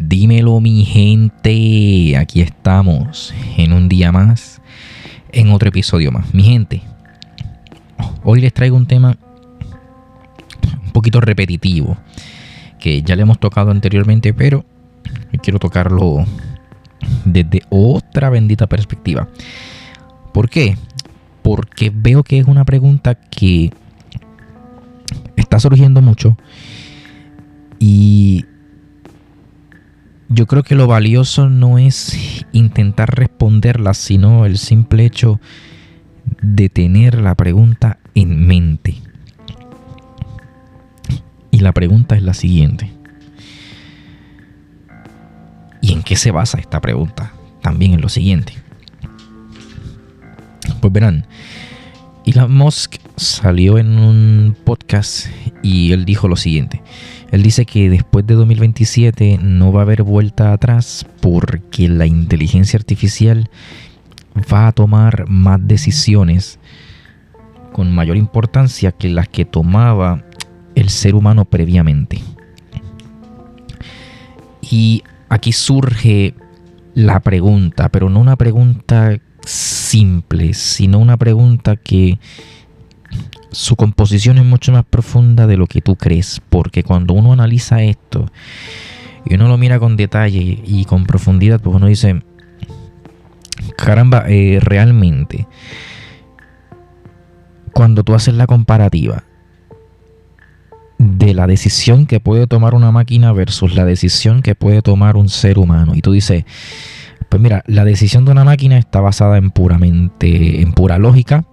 Dímelo, mi gente, aquí estamos en un día más, en otro episodio más. Mi gente, hoy les traigo un tema un poquito repetitivo, que ya le hemos tocado anteriormente, pero quiero tocarlo desde otra bendita perspectiva. ¿Por qué? Porque veo que es una pregunta que está surgiendo mucho y yo creo que lo valioso no es intentar responderla, sino el simple hecho de tener la pregunta en mente. Y la pregunta es la siguiente. ¿Y en qué se basa esta pregunta? También en lo siguiente. Pues verán, Elon Musk salió en un podcast y él dijo lo siguiente. Él dice que después de 2027 no va a haber vuelta atrás porque la inteligencia artificial va a tomar más decisiones con mayor importancia que las que tomaba el ser humano previamente. Y aquí surge la pregunta, pero no una pregunta simple, sino una pregunta que su composición es mucho más profunda de lo que tú crees, porque cuando uno analiza esto y uno lo mira con detalle y con profundidad, pues uno dice, caramba, realmente cuando tú haces la comparativa de la decisión que puede tomar una máquina versus la decisión que puede tomar un ser humano, y tú dices, pues mira, la decisión de una máquina está basada en pura lógica.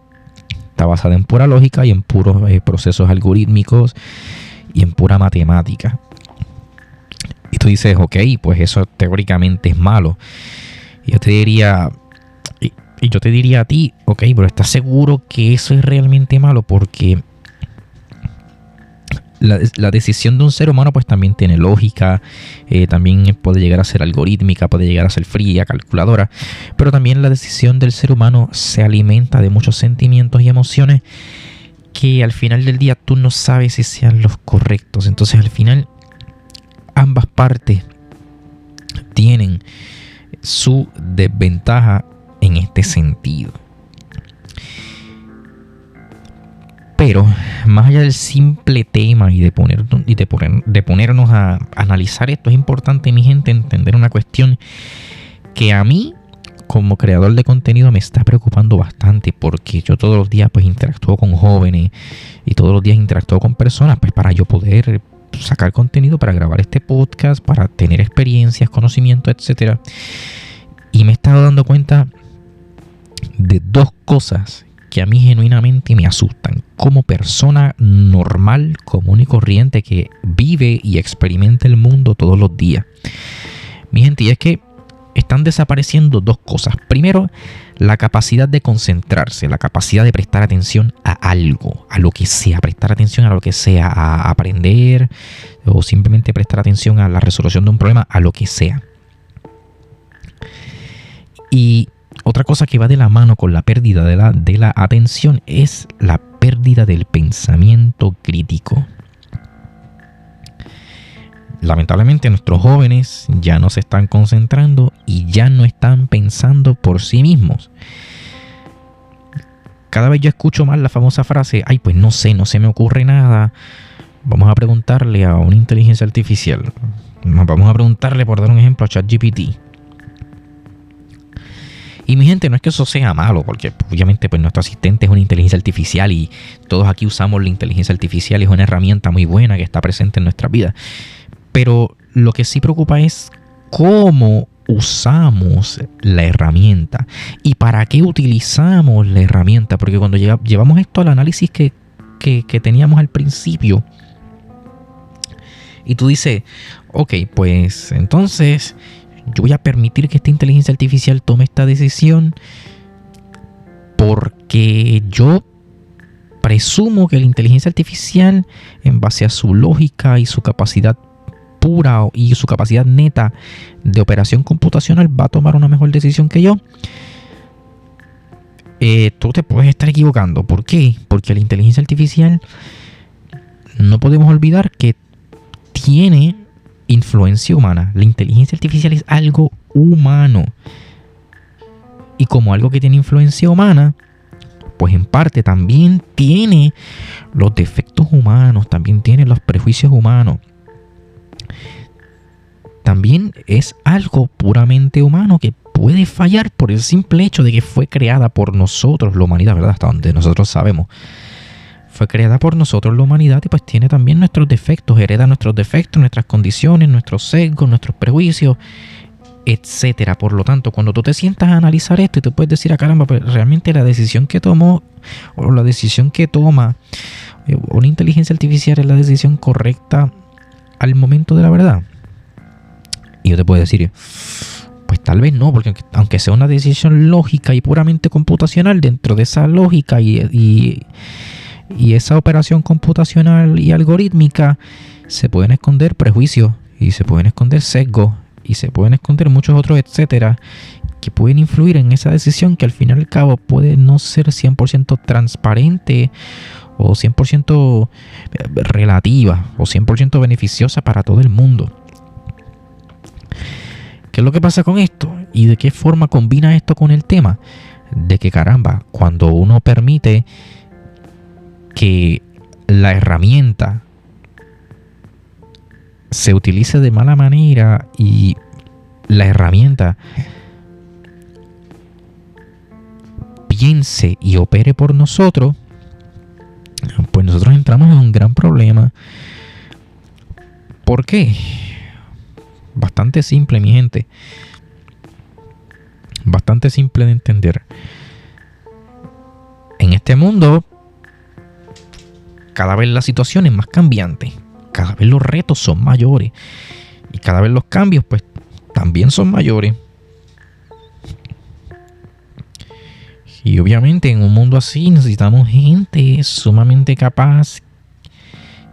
Está basada en pura lógica y en puros procesos algorítmicos y en pura matemática. Y tú dices, ok, pues eso teóricamente es malo. Y yo te diría a ti, ok, pero ¿estás seguro que eso es realmente malo? Porque la decisión de un ser humano pues también tiene lógica, también puede llegar a ser algorítmica, puede llegar a ser fría, calculadora, pero también la decisión del ser humano se alimenta de muchos sentimientos y emociones que al final del día tú no sabes si sean los correctos. Entonces al final ambas partes tienen su desventaja en este sentido. Pero más allá del simple tema y de ponernos a analizar esto, es importante, mi gente, entender una cuestión que a mí, como creador de contenido, me está preocupando bastante, porque yo todos los días pues interactúo con jóvenes y todos los días interactúo con personas pues para yo poder sacar contenido, para grabar este podcast, para tener experiencias, conocimientos, etcétera. Y me he estado dando cuenta de dos cosas que a mí genuinamente me asustan como persona normal, común y corriente que vive y experimenta el mundo todos los días. Mi gente, y es que están desapareciendo dos cosas. Primero, la capacidad de concentrarse, la capacidad de prestar atención a algo, a lo que sea, prestar atención a lo que sea, a aprender o simplemente prestar atención a la resolución de un problema, a lo que sea. Y otra cosa que va de la mano con la pérdida de la atención es la pérdida del pensamiento crítico. Lamentablemente nuestros jóvenes ya no se están concentrando y ya no están pensando por sí mismos. Cada vez yo escucho más la famosa frase, ay, pues no se me ocurre nada. Vamos a preguntarle a una inteligencia artificial. Vamos a preguntarle, por dar un ejemplo, a ChatGPT. Y mi gente, no es que eso sea malo, porque obviamente pues nuestro asistente es una inteligencia artificial y todos aquí usamos la inteligencia artificial y es una herramienta muy buena que está presente en nuestra vida. Pero lo que sí preocupa es cómo usamos la herramienta y para qué utilizamos la herramienta. Porque cuando llevamos esto al análisis que teníamos al principio y tú dices, ok, pues entonces yo voy a permitir que esta inteligencia artificial tome esta decisión porque yo presumo que la inteligencia artificial, en base a su lógica y su capacidad pura y su capacidad neta de operación computacional, va a tomar una mejor decisión que yo. Tú te puedes estar equivocando. ¿Por qué? Porque la inteligencia artificial, no podemos olvidar que tiene influencia humana. La inteligencia artificial es algo humano. Y como algo que tiene influencia humana, pues en parte también tiene los defectos humanos, también tiene los prejuicios humanos. También es algo puramente humano que puede fallar por el simple hecho de que fue creada por nosotros, la humanidad, ¿verdad? Hasta donde nosotros sabemos. Fue creada por nosotros la humanidad y pues tiene también nuestros defectos, hereda nuestros defectos, nuestras condiciones, nuestros sesgos, nuestros prejuicios, etcétera. Por lo tanto, cuando tú te sientas a analizar esto y tú puedes decir, caramba, pues realmente la decisión que tomó o la decisión que toma una inteligencia artificial es la decisión correcta al momento de la verdad. Y yo te puedo decir, pues tal vez no, porque aunque sea una decisión lógica y puramente computacional, dentro de esa lógica y esa operación computacional y algorítmica, se pueden esconder prejuicios y se pueden esconder sesgos y se pueden esconder muchos otros, etcétera, que pueden influir en esa decisión que al fin y al cabo puede no ser 100% transparente o 100% relativa o 100% beneficiosa para todo el mundo. ¿Qué es lo que pasa con esto? ¿Y de qué forma combina esto con el tema? De que caramba, cuando uno permite que la herramienta se utilice de mala manera y la herramienta piense y opere por nosotros, pues nosotros entramos en un gran problema. ¿Por qué? Bastante simple, mi gente. Bastante simple de entender. En este mundo, cada vez la situación es más cambiante. Cada vez los retos son mayores. Y cada vez los cambios, pues, también son mayores. Y obviamente en un mundo así necesitamos gente sumamente capaz,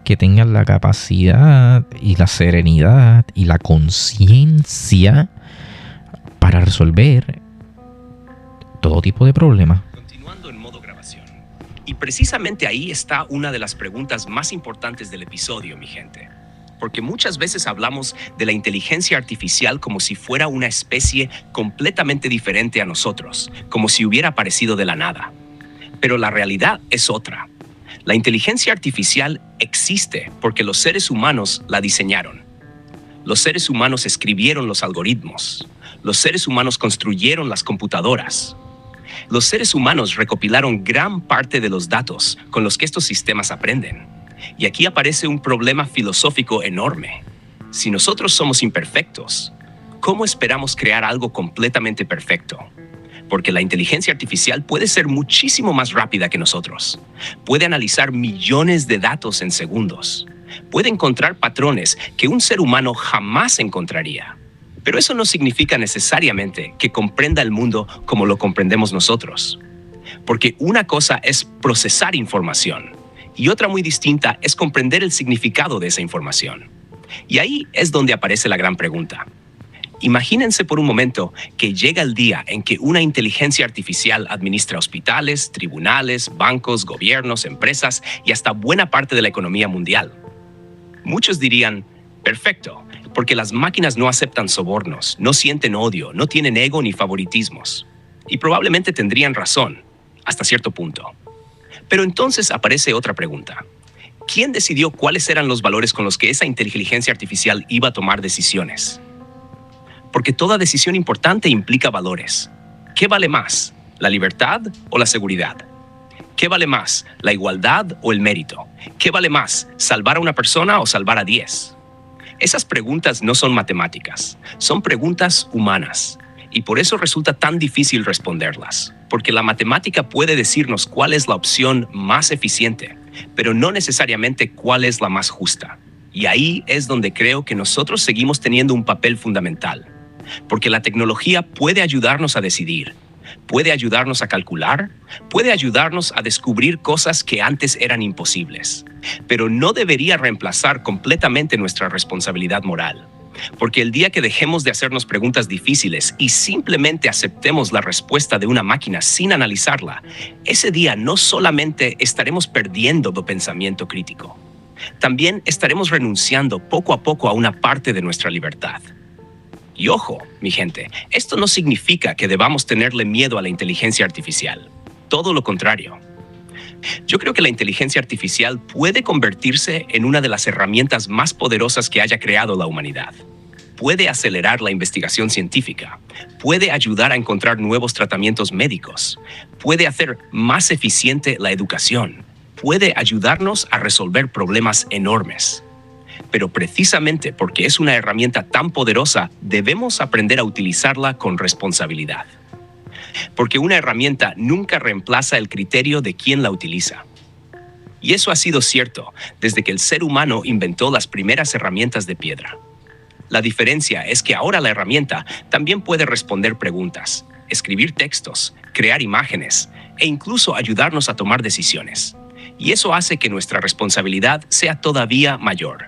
que tengan la capacidad y la serenidad y la conciencia para resolver todo tipo de problemas. Continuando en modo grabación. Y precisamente ahí está una de las preguntas más importantes del episodio, mi gente. Porque muchas veces hablamos de la inteligencia artificial como si fuera una especie completamente diferente a nosotros, como si hubiera aparecido de la nada. Pero la realidad es otra. La inteligencia artificial existe porque los seres humanos la diseñaron. Los seres humanos escribieron los algoritmos. Los seres humanos construyeron las computadoras. Los seres humanos recopilaron gran parte de los datos con los que estos sistemas aprenden. Y aquí aparece un problema filosófico enorme. Si nosotros somos imperfectos, ¿cómo esperamos crear algo completamente perfecto? Porque la inteligencia artificial puede ser muchísimo más rápida que nosotros. Puede analizar millones de datos en segundos. Puede encontrar patrones que un ser humano jamás encontraría. Pero eso no significa necesariamente que comprenda el mundo como lo comprendemos nosotros. Porque una cosa es procesar información y otra muy distinta es comprender el significado de esa información. Y ahí es donde aparece la gran pregunta. Imagínense por un momento que llega el día en que una inteligencia artificial administra hospitales, tribunales, bancos, gobiernos, empresas y hasta buena parte de la economía mundial. Muchos dirían, perfecto, porque las máquinas no aceptan sobornos, no sienten odio, no tienen ego ni favoritismos. Y probablemente tendrían razón, hasta cierto punto. Pero entonces aparece otra pregunta. ¿Quién decidió cuáles eran los valores con los que esa inteligencia artificial iba a tomar decisiones? Porque toda decisión importante implica valores. ¿Qué vale más, la libertad o la seguridad? ¿Qué vale más, la igualdad o el mérito? ¿Qué vale más, salvar a una persona o salvar a 10? Esas preguntas no son matemáticas, son preguntas humanas. Y por eso resulta tan difícil responderlas. Porque la matemática puede decirnos cuál es la opción más eficiente, pero no necesariamente cuál es la más justa. Y ahí es donde creo que nosotros seguimos teniendo un papel fundamental. Porque la tecnología puede ayudarnos a decidir, puede ayudarnos a calcular, puede ayudarnos a descubrir cosas que antes eran imposibles, pero no debería reemplazar completamente nuestra responsabilidad moral. Porque el día que dejemos de hacernos preguntas difíciles y simplemente aceptemos la respuesta de una máquina sin analizarla, ese día no solamente estaremos perdiendo el pensamiento crítico, también estaremos renunciando poco a poco a una parte de nuestra libertad. Y ojo, mi gente, esto no significa que debamos tenerle miedo a la inteligencia artificial. Todo lo contrario. Yo creo que la inteligencia artificial puede convertirse en una de las herramientas más poderosas que haya creado la humanidad. Puede acelerar la investigación científica, puede ayudar a encontrar nuevos tratamientos médicos, puede hacer más eficiente la educación, puede ayudarnos a resolver problemas enormes. Pero precisamente porque es una herramienta tan poderosa, debemos aprender a utilizarla con responsabilidad. Porque una herramienta nunca reemplaza el criterio de quien la utiliza. Y eso ha sido cierto desde que el ser humano inventó las primeras herramientas de piedra. La diferencia es que ahora la herramienta también puede responder preguntas, escribir textos, crear imágenes e incluso ayudarnos a tomar decisiones. Y eso hace que nuestra responsabilidad sea todavía mayor.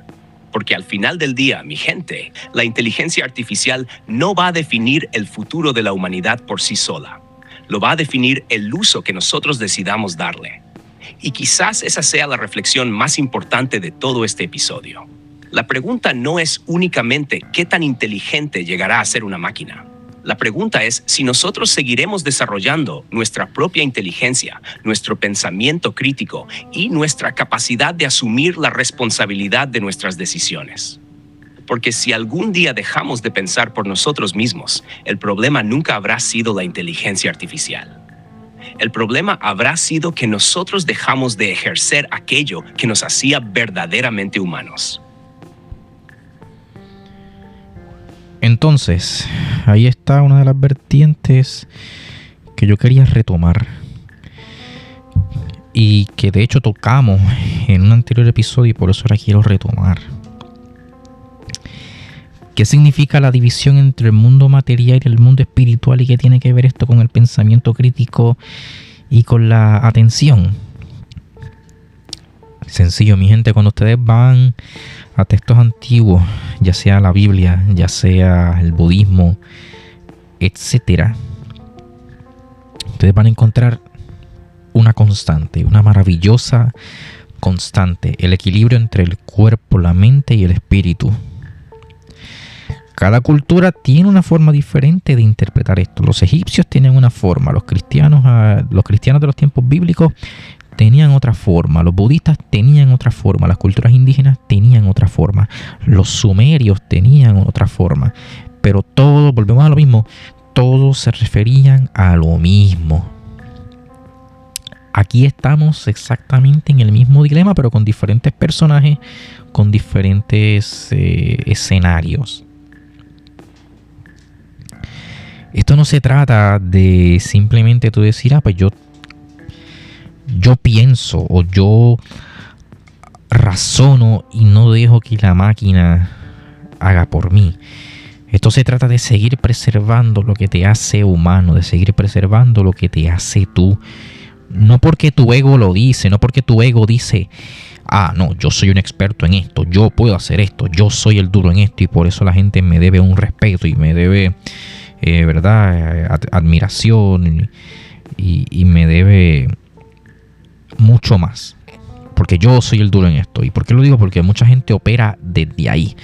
Porque al final del día, mi gente, la inteligencia artificial no va a definir el futuro de la humanidad por sí sola. Lo va a definir el uso que nosotros decidamos darle. Y quizás esa sea la reflexión más importante de todo este episodio. La pregunta no es únicamente qué tan inteligente llegará a ser una máquina. La pregunta es si nosotros seguiremos desarrollando nuestra propia inteligencia, nuestro pensamiento crítico y nuestra capacidad de asumir la responsabilidad de nuestras decisiones. Porque si algún día dejamos de pensar por nosotros mismos, el problema nunca habrá sido la inteligencia artificial. El problema habrá sido que nosotros dejamos de ejercer aquello que nos hacía verdaderamente humanos. Entonces, ahí está una de las vertientes que yo quería retomar y que de hecho tocamos en un anterior episodio y por eso la quiero retomar. ¿Qué significa la división entre el mundo material y el mundo espiritual y qué tiene que ver esto con el pensamiento crítico y con la atención? Sencillo, mi gente, cuando ustedes van a textos antiguos, ya sea la Biblia, ya sea el budismo, etcétera, ustedes van a encontrar una constante, una maravillosa constante, el equilibrio entre el cuerpo, la mente y el espíritu. Cada cultura tiene una forma diferente de interpretar esto. Los egipcios tienen una forma, los cristianos de los tiempos bíblicos tenían otra forma, los budistas tenían otra forma, las culturas indígenas tenían otra forma, los sumerios tenían otra forma, pero todos, volvemos a lo mismo, todos se referían a lo mismo. Aquí estamos exactamente en el mismo dilema, pero con diferentes personajes, con diferentes escenarios. Esto no se trata de simplemente tú decir, pues yo pienso o yo razono y no dejo que la máquina haga por mí. Esto se trata de seguir preservando lo que te hace humano, de seguir preservando lo que te hace tú. No porque tu ego lo dice, no porque tu ego dice, no, yo soy un experto en esto, yo puedo hacer esto, yo soy el duro en esto y por eso la gente me debe un respeto y me debe, admiración y me debe mucho más. Porque yo soy el duro en esto. ¿Y por qué lo digo? Porque mucha gente opera desde ahí.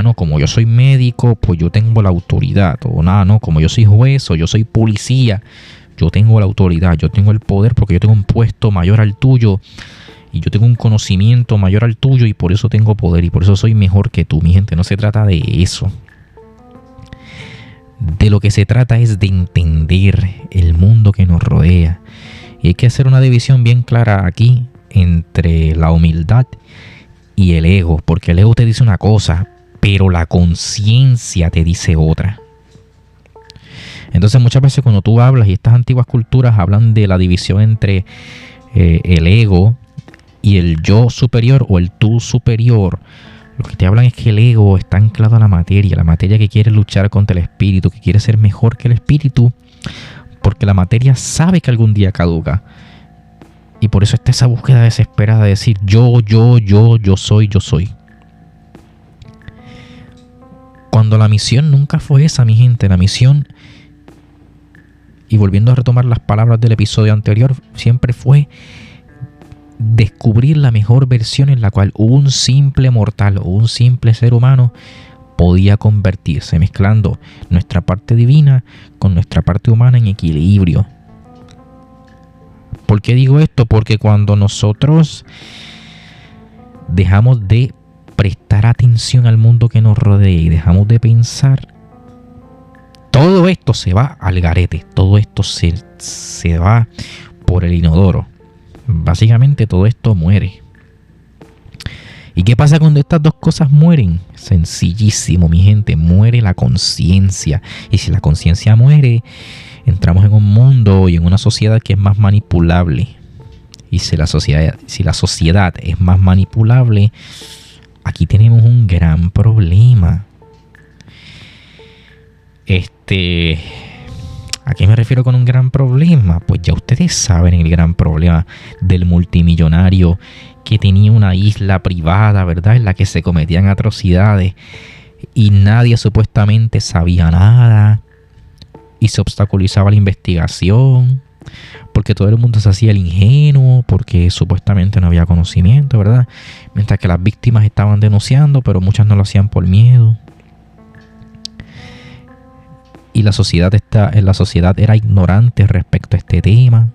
No, como yo soy médico, pues yo tengo la autoridad. O no, como yo soy juez o yo soy policía, yo tengo la autoridad, yo tengo el poder porque yo tengo un puesto mayor al tuyo y yo tengo un conocimiento mayor al tuyo y por eso tengo poder y por eso soy mejor que tú. Mi gente, no se trata de eso. De lo que se trata es de entender el mundo que nos rodea. Y hay que hacer una división bien clara aquí entre la humildad y el ego, porque el ego te dice una cosa, pero la conciencia te dice otra. Entonces muchas veces cuando tú hablas, y estas antiguas culturas hablan de la división entre el ego y el yo superior o el tú superior, lo que te hablan es que el ego está anclado a la materia que quiere luchar contra el espíritu, que quiere ser mejor que el espíritu, porque la materia sabe que algún día caduca. Y por eso está esa búsqueda desesperada de decir yo soy. Cuando la misión nunca fue esa, mi gente. La misión, y volviendo a retomar las palabras del episodio anterior, siempre fue descubrir la mejor versión en la cual un simple mortal o un simple ser humano podía convertirse, mezclando nuestra parte divina con nuestra parte humana en equilibrio. ¿Por qué digo esto? Porque cuando nosotros dejamos de prestar atención al mundo que nos rodea y dejamos de pensar, todo esto se va al garete, todo esto se va por el inodoro. Básicamente todo esto muere. ¿Y qué pasa cuando estas dos cosas mueren? Sencillísimo, mi gente, muere la conciencia. Y si la conciencia muere, entramos en un mundo y en una sociedad que es más manipulable. Y si la sociedad es más manipulable, aquí tenemos un gran problema. ¿A qué me refiero con un gran problema? Pues ya ustedes saben el gran problema del multimillonario que tenía una isla privada, ¿verdad? En la que se cometían atrocidades y nadie supuestamente sabía nada y se obstaculizaba la investigación porque todo el mundo se hacía el ingenuo porque supuestamente no había conocimiento, ¿verdad? Mientras que las víctimas estaban denunciando, pero muchas no lo hacían por miedo. Y la sociedad era ignorante respecto a este tema.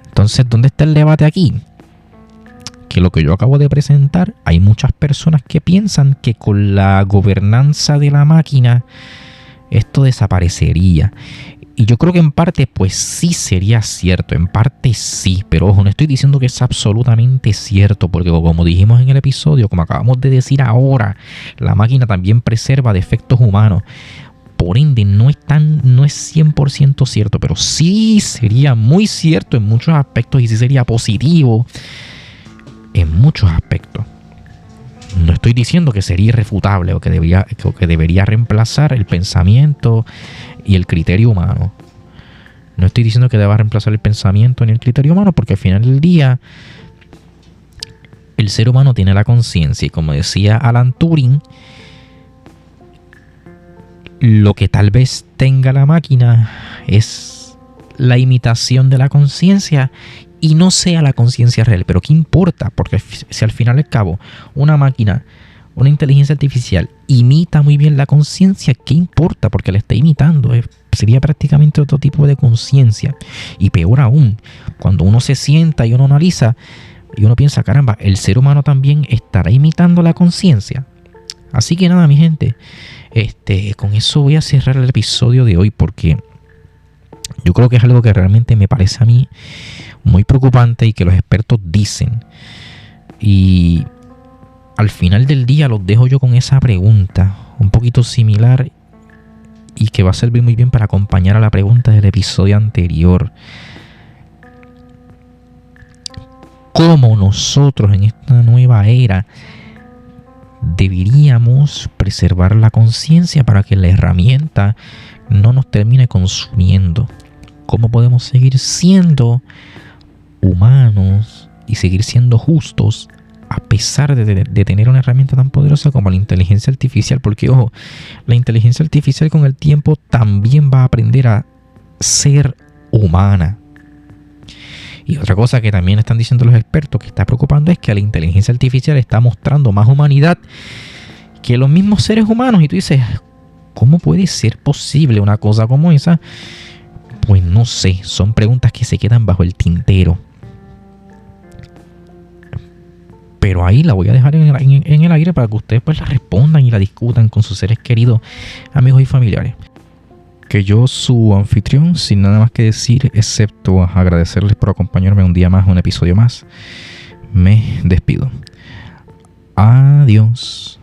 Entonces, ¿dónde está el debate aquí? Que lo que yo acabo de presentar, hay muchas personas que piensan que con la gobernanza de la máquina esto desaparecería. Y yo creo que en parte pues sí sería cierto, en parte sí, pero ojo, no estoy diciendo que es absolutamente cierto, porque como dijimos en el episodio, como acabamos de decir ahora, la máquina también preserva defectos humanos. Por ende, no es 100% cierto, pero sí sería muy cierto en muchos aspectos y sí sería positivo en muchos aspectos. No estoy diciendo que sería irrefutable o que debería reemplazar el pensamiento y el criterio humano. No estoy diciendo que deba reemplazar el pensamiento ni el criterio humano, porque al final del día el ser humano tiene la conciencia y, como decía Alan Turing, lo que tal vez tenga la máquina es la imitación de la conciencia y no sea la conciencia real. Pero ¿qué importa? Porque si al final y al cabo una máquina, una inteligencia artificial imita muy bien la conciencia, ¿qué importa? Porque la está imitando. Sería prácticamente otro tipo de conciencia. Y peor aún, cuando uno se sienta y uno analiza y uno piensa, caramba, el ser humano también estará imitando la conciencia. Así que nada, mi gente, con eso voy a cerrar el episodio de hoy, porque yo creo que es algo que realmente me parece a mí muy preocupante y que los expertos dicen. Y al final del día los dejo yo con esa pregunta, un poquito similar y que va a servir muy bien para acompañar a la pregunta del episodio anterior. ¿Cómo nosotros en esta nueva era deberíamos preservar la conciencia para que la herramienta no nos termine consumiendo? ¿Cómo podemos seguir siendo humanos y seguir siendo justos a pesar de tener una herramienta tan poderosa como la inteligencia artificial? Porque, ojo, la inteligencia artificial con el tiempo también va a aprender a ser humana. Y otra cosa que también están diciendo los expertos que está preocupando es que la inteligencia artificial está mostrando más humanidad que los mismos seres humanos. Y tú dices, ¿cómo puede ser posible una cosa como esa? Pues no sé, son preguntas que se quedan bajo el tintero. Pero ahí la voy a dejar en el aire para que ustedes pues la respondan y la discutan con sus seres queridos, amigos y familiares. Que yo, su anfitrión, sin nada más que decir, excepto agradecerles por acompañarme un día más, un episodio más, me despido. Adiós.